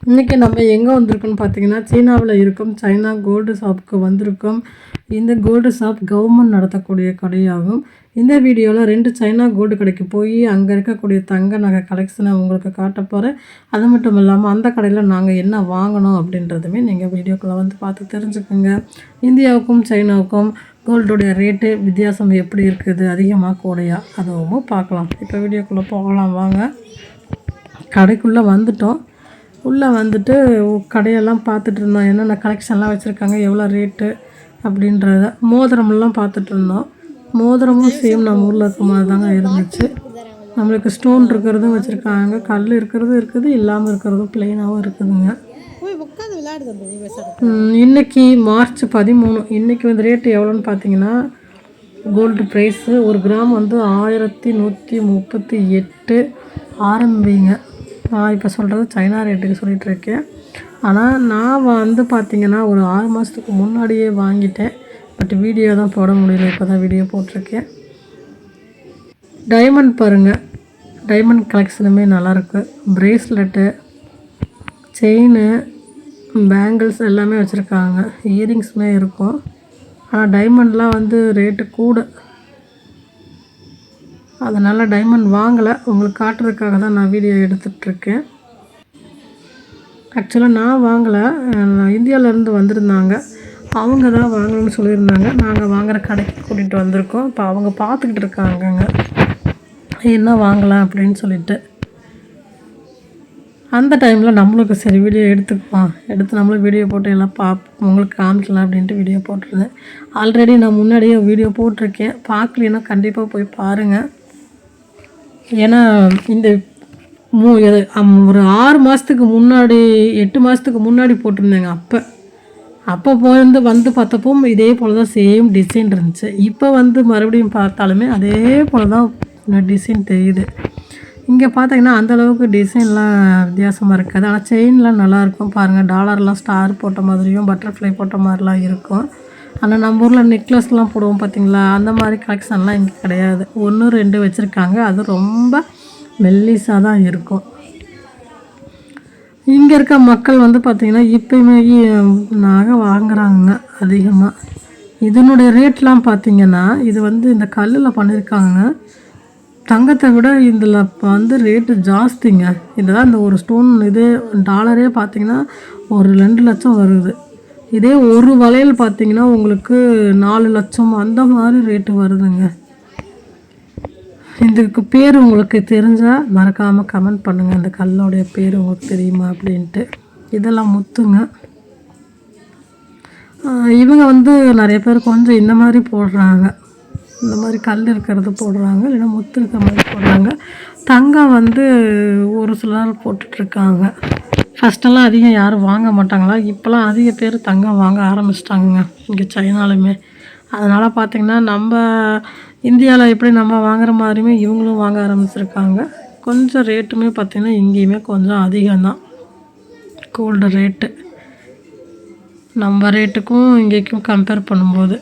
இன்றைக்கி நம்ம எங்கே வந்திருக்கோம்னு பார்த்தீங்கன்னா, சீனாவில் இருக்கும் சைனா கோல்டு ஷாப்புக்கு வந்திருக்கோம். இந்த கோல்டு ஷாப் கவர்மெண்ட் நடத்தக்கூடிய கடையாகும். இந்த வீடியோவில் 2 சைனா கோல்டு கடைக்கு போய் அங்கே இருக்கக்கூடிய தங்க நகை கலெக்ஷனை உங்களுக்கு காட்ட போகிறேன். அது மட்டும் இல்லாமல் அந்த கடையில் நாங்கள் என்ன வாங்கினோம் அப்படின்றதுமே நீங்கள் வீடியோக்குள்ளே வந்து பார்த்து தெரிஞ்சுக்கோங்க. இந்தியாவுக்கும் சைனாவுக்கும் கோல்டுடைய ரேட்டு வித்தியாசம் எப்படி இருக்குது, அதிகமாக கூடையா, அதுவும் பார்க்கலாம். இப்போ வீடியோக்குள்ளே போகலாம் வாங்க. கடைக்குள்ளே வந்துட்டோம். உள்ளே வந்துட்டு கடையெல்லாம் பார்த்துட்டு இருந்தோம், என்னென்ன கலெக்ஷன்லாம் வச்சுருக்காங்க, எவ்வளோ ரேட்டு அப்படின்றத. மோதிரமெல்லாம் பார்த்துட்டு இருந்தோம். மோதிரமும் சேம் நம்ம ஊரில் இருக்க மாதிரி தாங்க இருந்துச்சு. நம்மளுக்கு ஸ்டோன் இருக்கிறதும் வச்சுருக்காங்க, கல் இருக்கிறதும் இருக்குது, இல்லாமல் இருக்கிறதும் ப்ளெயினாகவும் இருக்குதுங்க. இன்றைக்கி மார்ச் 13. இன்றைக்கி வந்து ரேட்டு எவ்வளோன்னு பார்த்தீங்கன்னா, கோல்டு ப்ரைஸு 1 கிராம் வந்து 1138 ஆரம்பிங்க. நான் இப்போ சொல்கிறது சைனா ரேட்டுக்கு சொல்லிகிட்ருக்கேன். ஆனால் நான் வந்து பார்த்திங்கன்னா ஒரு 6 மாதத்துக்கு முன்னாடியே வாங்கிட்டேன். பட் வீடியோ தான் போட முடியல, இப்போ தான் வீடியோ போட்டிருக்கேன். டைமண்ட் பாருங்கள், டைமண்ட் கலெக்ஷனுமே நல்லாயிருக்கு. ப்ரேஸ்லெட்டு, செயின், பேங்கிள்ஸ் எல்லாமே வச்சுருக்காங்க. இயரிங்ஸுமே இருக்கும். ஆனால் டைமண்ட்லாம் வந்து ரேட்டு கூட, அதனால் டைமண்ட் வாங்கலை. உங்களுக்கு காட்டுறதுக்காக தான் நான் வீடியோ எடுத்துகிட்ருக்கேன். ஆக்சுவலாக நான் வாங்கலை, இந்தியாவிலேருந்து வந்திருந்தாங்க, அவங்க தான் வாங்கணும்னு சொல்லியிருந்தாங்க. நாங்கள் வாங்குகிற கடைக்கு கூட்டிகிட்டு வந்திருக்கோம். இப்போ அவங்க பார்த்துக்கிட்டு இருக்காங்கங்க என்ன வாங்கலாம் அப்படின்னு சொல்லிட்டு. அந்த டைமில் நம்மளுக்கு சரி வீடியோ எடுத்து நம்மளும் வீடியோ போட்டு எல்லாம் உங்களுக்கு காமிக்கலாம் அப்படின்ட்டு வீடியோ போட்டிருந்தேன். ஆல்ரெடி நான் முன்னாடியே வீடியோ போட்டிருக்கேன், பார்க்கலன்னா கண்டிப்பாக போய் பாருங்கள். ஏன்னா இந்த ஒரு 6 மாதத்துக்கு முன்னாடி 8 மாதத்துக்கு முன்னாடி போட்டிருந்தேங்க. அப்போ வந்து பார்த்தப்போ இதே போல் தான் சேம் டிசைன் இருந்துச்சு. இப்போ வந்து மறுபடியும் பார்த்தாலுமே அதே போல் தான் டிசைன் தெரியுது. இங்கே பார்த்தீங்கன்னா அந்தளவுக்கு டிசைன்லாம் வித்தியாசமாக இருக்காது. ஆனால் செயின்லாம் நல்லாயிருக்கும் பாருங்கள். டாலர்லாம் ஸ்டார் போட்ட மாதிரியும் பட்டர்ஃப்ளை போட்ட மாதிரிலாம் இருக்கும். ஆனால் நம்ம ஊரில் நெக்லஸ்லாம் போடுவோம் பார்த்திங்களா, அந்த மாதிரி கலெக்ஷன்லாம் இங்கே கிடையாது. 1 2 வச்சுருக்காங்க, அது ரொம்ப மெல்லிஸாக தான் இருக்கும். இங்கே இருக்க மக்கள் வந்து பார்த்திங்கன்னா இப்போயுமே நகை வாங்குகிறாங்க அதிகமாக. இதனுடைய ரேட்லாம் பார்த்திங்கன்னா, இது வந்து இந்த கல்லில் பண்ணியிருக்காங்க. தங்கத்தை விட இதில் வந்து ரேட்டு ஜாஸ்திங்க. இதெல்லாம் இந்த ஒரு ஸ்டோன் இதே டாலரே பார்த்திங்கன்னா ஒரு 2 லட்சம் வருது. இதே ஒரு வளையல் பார்த்திங்கன்னா உங்களுக்கு 4 லட்சம் அந்த மாதிரி ரேட்டு வருதுங்க. இதுக்கு பேர் உங்களுக்கு தெரிஞ்சால் மறக்காமல் கமெண்ட் பண்ணுங்கள், இந்த கல்லோடைய பேர் உங்களுக்கு தெரியுமா அப்படின்ட்டு. இதெல்லாம் முத்துங்க. இவங்க வந்து நிறைய பேர் கொஞ்சம் இந்த மாதிரி போடுறாங்க, இந்த மாதிரி கல் இருக்கிறது போடுறாங்க, இல்லைன்னா முத்து இருக்கிற மாதிரி போடுறாங்க. தங்கம் வந்து ஒரு சிலர் போட்டுட்ருக்காங்க. ஃபஸ்ட்டெல்லாம் அதிகம் யாரும் வாங்க மாட்டாங்களா, இப்போலாம் அதிக பேர் தங்கம் வாங்க ஆரம்பிச்சிட்டாங்க இங்கே சைனாலுமே. அதனால் பார்த்திங்கன்னா நம்ம இந்தியாவில் எப்படி நம்ம வாங்குகிற மாதிரியுமே இவங்களும் வாங்க ஆரம்பிச்சிருக்காங்க. கொஞ்சம் ரேட்டுமே பார்த்திங்கன்னா இங்கேயுமே கொஞ்சம் அதிகம்தான் கோல்டு ரேட்டு, நம்ம ரேட்டுக்கும் இங்கேக்கும் கம்பேர் பண்ணும்போது.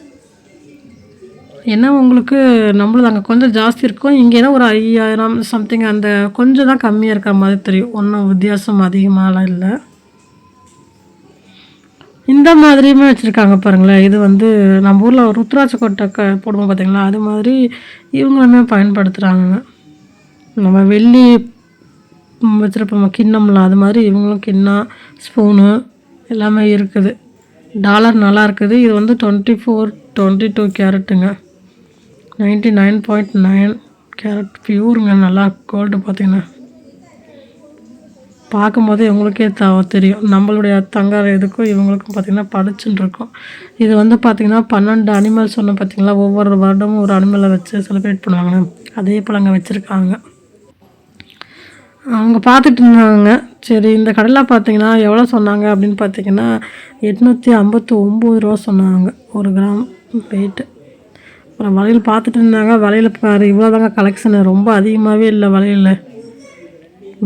ஏன்னா உங்களுக்கு நம்மளது அங்கே கொஞ்சம் ஜாஸ்தி இருக்கும், இங்கேனா ஒரு 5000 சம்திங், அந்த கொஞ்சம் தான் கம்மியாக இருக்கிற மாதிரி தெரியும். ஒன்றும் வித்தியாசம் அதிகமாகலாம் இல்லை. இந்த மாதிரியுமே வச்சுருக்காங்க பாருங்களேன். இது வந்து நம்ம ஊரில் ருத்ராட்ச கொட்டை போடுவோம் பார்த்திங்களா, அது மாதிரி இவங்களுமே பயன்படுத்துகிறாங்க. நம்ம வெள்ளி வச்சுருப்போம் கிண்ணம்லாம், அது மாதிரி இவங்களும் கிண்ணம், ஸ்பூனு எல்லாமே இருக்குது. டாலர் நல்லா இருக்குது. இது வந்து 22 கேரட்டுங்க, 99.9 கேரட் பியூருங்க. நல்லா கோல்டு பார்த்திங்கன்னா பார்க்கும்போதே உங்களுக்கே தெரியும் நம்மளுடைய தங்க இதுக்கும் இவங்களுக்கும் பார்த்திங்கன்னா படிச்சுட்டு இருக்கும். இது வந்து பார்த்திங்கன்னா 12 அனிமல்ஸ் ஒன்று பார்த்திங்களா, ஒவ்வொரு வருடமும் ஒரு அனிமலை வச்சு செலிப்ரேட் பண்ணுவாங்க, அதே போல் அங்கே வச்சுருக்காங்க. அவங்க பார்த்துட்டு இருந்தாங்க. சரி இந்த கடையில் பார்த்திங்கன்னா எவ்வளோ சொன்னாங்க அப்படின்னு பார்த்திங்கன்னா 859 ரூபா சொன்னாங்க 1 கிராம் வெயிட்டு. அப்புறம் வளையல் பார்த்துட்டு இருந்தாங்க. வளையல் பாரு இவ்வளோ தாங்க கலெக்ஷனு, ரொம்ப அதிகமாகவே இல்லை வளையல்.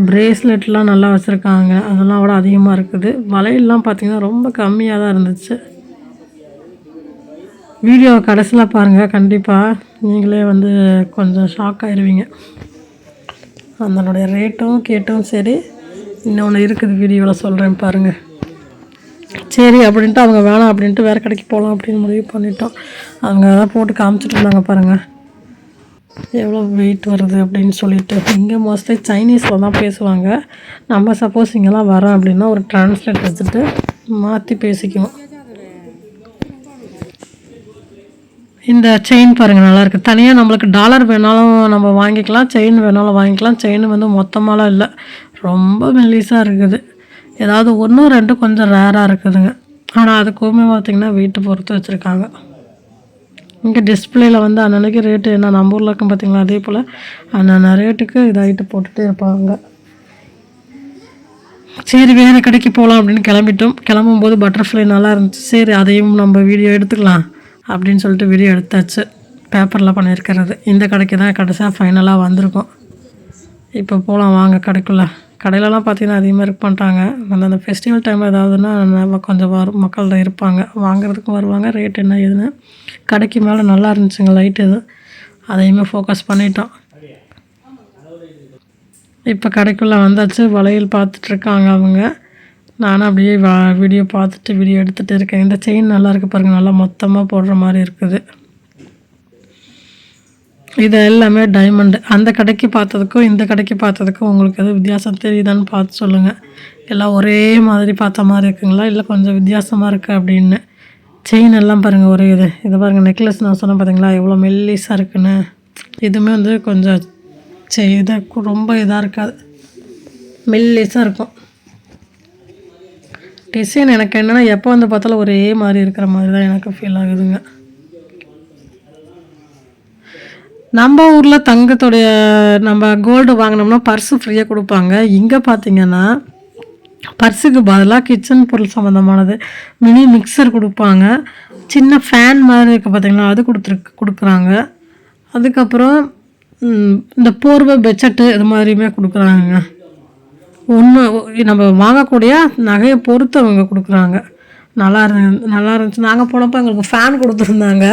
ப்ரேஸ்லெட்லாம் நல்லா வச்சுருக்காங்க, அதெல்லாம் விட அதிகமாக இருக்குது. வளையல்லாம் பார்த்திங்கன்னா ரொம்ப கம்மியாக தான் இருந்துச்சு. வீடியோ கடைசியில் பாருங்கள், கண்டிப்பாக நீங்களே வந்து கொஞ்சம் ஷாக் ஆகிடுவீங்க. அதனுடைய ரேட்டும் கேட்டும் சரி, இன்னொன்று இருக்குது, வீடியோவில் சொல்கிறேன் பாருங்கள். சரி அப்படின்ட்டு அவங்க வேணாம் அப்படின்ட்டு வேறு கடைக்கு போகலாம் அப்படின்னு முடிவு பண்ணிட்டோம். அவங்க தான் போட்டு காமிச்சிட்டு இருந்தாங்க பாருங்கள் எவ்வளோ வெயிட் வருது அப்படின்னு சொல்லிட்டு. இங்கே மோஸ்ட்லி சைனீஸில் தான் பேசுவாங்க. நம்ம சப்போஸ் இங்கெல்லாம் வரோம் அப்படின்னா ஒரு டிரான்ஸ்லேட் வச்சுட்டு மாற்றி பேசிக்குவோம். இந்த செயின் பாருங்கள் நல்லாயிருக்கு. தனியாக நம்மளுக்கு டாலர் வேணாலும் நம்ம வாங்கிக்கலாம், செயின் வேணாலும் வாங்கிக்கலாம். செயின் வந்து மொத்தமாலாம் இல்லை, ரொம்ப மெல்லிஸாக இருக்குது. ஏதாவது 1 2 கொஞ்சம் ரேராக இருக்குதுங்க. ஆனால் அதுக்குமே பார்த்திங்கன்னா வெயிட்டு பொறுத்து வச்சுருக்காங்க. இங்கே டிஸ்பிளேயில் வந்து அன்னன்னைக்கு ரேட்டு என்ன நம்ம ஊரில் இருக்கும் பார்த்திங்களா, அதே போல் அன்னன்ன ரேட்டுக்கு இதாகிட்டு போட்டுகிட்டே இருப்பாங்க. சரி வேறு கடைக்கு போகலாம் அப்படின்னு கிளம்பிட்டோம். கிளம்பும்போது பட்டர்ஃப்ளை நல்லா இருந்துச்சு. சரி அதையும் நம்ம வீடியோ எடுத்துக்கலாம் அப்படின்னு சொல்லிட்டு வீடியோ எடுத்தாச்சு. பேப்பரில் பண்ணியிருக்கிறது. இந்த கடைக்கு தான் கடைசியாக ஃபைனலாக வந்திருக்கோம். இப்போ போகலாம் வாங்க கடைக்குள்ளே. கடையிலலாம் பார்த்திங்கன்னா அதிகமாக இருக்க மாட்டாங்க. அந்த ஃபெஸ்டிவல் டைம் ஏதாவதுன்னா கொஞ்சம் வரும், மக்கள் இருப்பாங்க, வாங்குறதுக்கும் வருவாங்க. ரேட் என்ன ஏதுன்னு கடைக்கு மேலே நல்லா இருந்துச்சுங்க லைட் இது, அதையுமே ஃபோக்கஸ் பண்ணிட்டோம். இப்போ கடைக்குள்ளே வந்தாச்சு. வளையல் பார்த்துட்ருக்காங்க அவங்க. நானும் அப்படியே வீடியோ பார்த்துட்டு வீடியோ எடுத்துகிட்டு இருக்கேன். இந்த செயின் நல்லா இருக்குது பாருங்கள், நல்லா மொத்தமாக போடுற மாதிரி இருக்குது. இது எல்லாமே டைமண்டு. அந்த கடைக்கு பார்த்ததுக்கும் இந்த கடைக்கு பார்த்ததுக்கும் உங்களுக்கு எதுவும் வித்தியாசம் தெரியுதான்னு பார்த்து சொல்லுங்கள். எல்லாம் ஒரே மாதிரி பார்த்த மாதிரி இருக்குங்களா, இல்லை கொஞ்சம் வித்தியாசமாக இருக்குது அப்படின்னு. செயின் எல்லாம் பாருங்கள் ஒரே இது பாருங்கள் நெக்லஸ் நான் சொன்னேன் பார்த்தீங்களா எவ்வளோ மெல்லிஸாக இருக்குன்னு. இதுவுமே வந்து கொஞ்சம் இதை ரொம்ப இதாக இருக்காது, மெல்லிஸாக இருக்கும். டிசைன் எனக்கு என்னென்னா எப்போ வந்து பார்த்தாலும் ஒரே மாதிரி இருக்கிற மாதிரி தான் எனக்கு ஃபீல் ஆகுதுங்க. நம்ம ஊரில் தங்கத்துடைய நம்ம கோல்டு வாங்கினோம்னா பர்ஸு ஃப்ரீயாக கொடுப்பாங்க. இங்கே பார்த்திங்கன்னா பர்ஸுக்கு பதிலாக கிச்சன் பொருள் சம்மந்தமானது மினி மிக்சர் கொடுப்பாங்க. சின்ன ஃபேன் மாதிரி இருக்குது பார்த்திங்களா, அது கொடுக்குறாங்க. அதுக்கப்புறம் இந்த போர்வை பெட்ஷீட்டு இது மாதிரியுமே கொடுக்குறாங்க. நம்ம வாங்கக்கூடிய நகையை பொறுத்து அவங்க கொடுக்குறாங்க. நல்லா இருந்துச்சு. நாங்கள் போனப்போ எங்களுக்கு ஃபேன் கொடுத்துருந்தாங்க,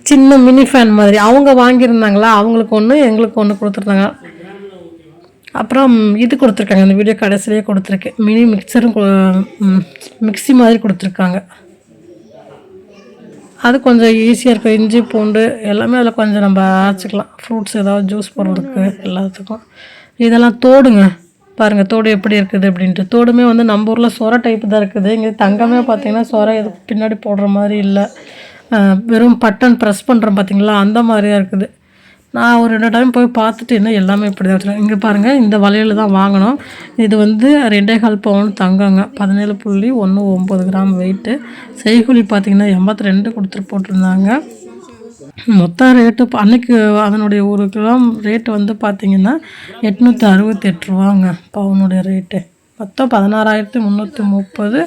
சின்ன மினி ஃபேன் மாதிரி. அவங்க வாங்கியிருந்தாங்களா, அவங்களுக்கு ஒன்று எங்களுக்கு ஒன்று கொடுத்துருந்தாங்க. அப்புறம் இது கொடுத்துருக்காங்க, இந்த வீடியோ கடைசிலேயே கொடுத்துருக்கு, மினி மிக்சரும் மிக்ஸி மாதிரி கொடுத்துருக்காங்க. அது கொஞ்சம் ஈஸியாக இருக்கும். இஞ்சி பூண்டு எல்லாமே அதில் கொஞ்சம் நம்ம அரைச்சிக்கலாம். ஃப்ரூட்ஸ் ஏதாவது ஜூஸ் போடுறதுக்கு எல்லாத்துக்கும். இதெல்லாம் தோடுங்க பாருங்கள், தோடு எப்படி இருக்குது அப்படின்ட்டு. தோடுமே வந்து நம்ம ஊரில் சொரை டைப்பு தான் இருக்குது. இங்கே தங்கமே பார்த்திங்கன்னா சொரை இது பின்னாடி போடுற மாதிரி இல்லை, வெறும் பட்டன் ப்ரெஸ் பண்ணுறோம் பார்த்திங்களா, அந்த மாதிரியாக இருக்குது. நான் ஒரு 2 டைம் போய் பார்த்துட்டு இன்னும் எல்லாமே இப்படி தான் வச்சுருக்கேன். இங்கே பாருங்கள் இந்த வளையல் தான் வாங்கினோம். இது வந்து 2.25 பவுன் தங்கங்க, 17.19 கிராம் வெயிட்டு. செய்கூலி பார்த்திங்கன்னா 82 கொடுத்துட்டு போட்டிருந்தாங்க. மொத்த ரேட்டு அன்றைக்கி அதனுடைய 1 கிராம் ரேட்டு வந்து பார்த்திங்கன்னா 868 ரூபாங்க பவுனுடைய ரேட்டு. மொத்தம் 16,330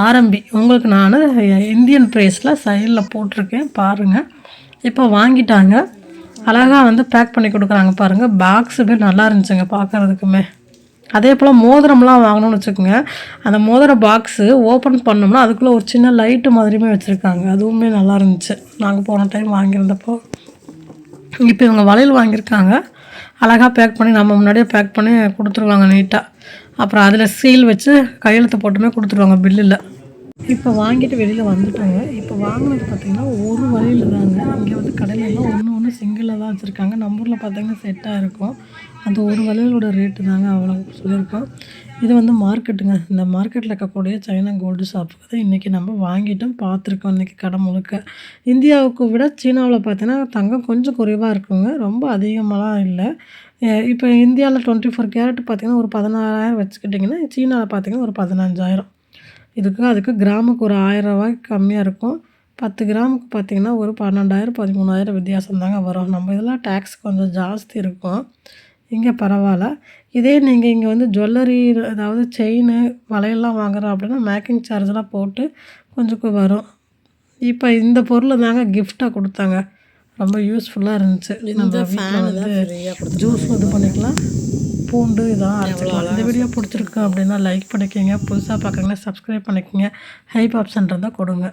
ஆரம்பி. உங்களுக்கு நான் இந்தியன் ப்ரைஸில் சைடில் போட்டிருக்கேன் பாருங்கள். இப்போ வாங்கிட்டாங்க, அழகாக வந்து பேக் பண்ணி கொடுக்குறாங்க பாருங்கள். பாக்ஸுமே நல்லா இருந்துச்சுங்க பார்க்குறதுக்குமே. அதே போல் மோதிரம்லாம் வாங்கணும்னு வச்சுக்கோங்க, அந்த மோதிர பாக்ஸு ஓப்பன் பண்ணோம்னா அதுக்குள்ளே ஒரு சின்ன லைட்டு மாதிரியுமே வச்சுருக்காங்க. அதுவுமே நல்லா இருந்துச்சு நாங்கள் போன டைம் வாங்கியிருந்தப்போ. இப்போ இவங்க வளையல் வாங்கியிருக்காங்க, அழகாக பேக் பண்ணி நம்ம முன்னாடியே பேக் பண்ணி கொடுத்துருவாங்க நீட்டாக. அப்புறம் அதில் சீல் வச்சு கையெழுத்து போட்டுமே கொடுத்துருவாங்க பில்லில். இப்போ வாங்கிட்டு வெளியில் வந்துட்டாங்க. இப்போ வாங்கினது பார்த்திங்கன்னா ஒரு வளையல் தாங்க. இங்கே வந்து கடையிலலாம் ஒன்று சிங்கிளாக தான் வச்சுருக்காங்க. நம்ம ஊரில் பார்த்திங்கன்னா செட்டாக இருக்கும். அந்த ஒரு வளையலோட ரேட்டு தாங்க அவ்வளோ சொல்லியிருக்கோம். இது வந்து மார்க்கெட்டுங்க. இந்த மார்க்கெட்டில் இருக்கக்கூடிய சைனா கோல்டு ஷாப்புக்கு தான் இன்றைக்கி நம்ம வாங்கிட்டும் பார்த்துருக்கோம். இன்றைக்கி கடை முழுக்க இந்தியாவுக்கு விட சீனாவில் பார்த்தீங்கன்னா தங்கம் கொஞ்சம் குறைவாக இருக்குங்க, ரொம்ப அதிகமாகலாம் இல்லை. இப்போ இந்தியாவில் 24 கேரட் பார்த்திங்கன்னா ஒரு 16,000 வச்சுக்கிட்டிங்கன்னா, சீனாவில் பார்த்திங்கன்னா ஒரு 15,000. அதுக்கு கிராமுக்கு ஒரு 1000 ரூபாய்க்கு கம்மியாக இருக்கும். 10 கிராமுக்கு பார்த்திங்கன்னா ஒரு 12,000 13,000 வித்தியாசம் தாங்க வரும். நம்ம இதெல்லாம் டேக்ஸ் கொஞ்சம் ஜாஸ்தி இருக்கும், இங்கே பரவாயில்ல. இதே நீங்கள் இங்கே வந்து ஜுவல்லரி அதாவது செயின் வளையல்லாம் வாங்குகிறோம் அப்படின்னா மேக்கிங் சார்ஜெலாம் போட்டு கொஞ்சம் வரும். இப்போ இந்த பொருளை தாங்க கிஃப்டாக கொடுத்தாங்க, ரொம்ப யூஸ்ஃபுல்லாக இருந்துச்சு. நம்ம வீட்டில் வந்து ஜூஸ் இது பண்ணிக்கலாம், பூண்டு இதெல்லாம் அரைச்சிக்கலாம். இந்த வீடியோ பிடிச்சிருக்கு அப்படின்னா லைக் பண்ணிக்கோங்க, புதுசாக பார்க்குறீங்கன்னா சப்ஸ்கிரைப் பண்ணிக்கோங்க, ஹைப் ஆப்ஷன் இருந்தால் கொடுங்க.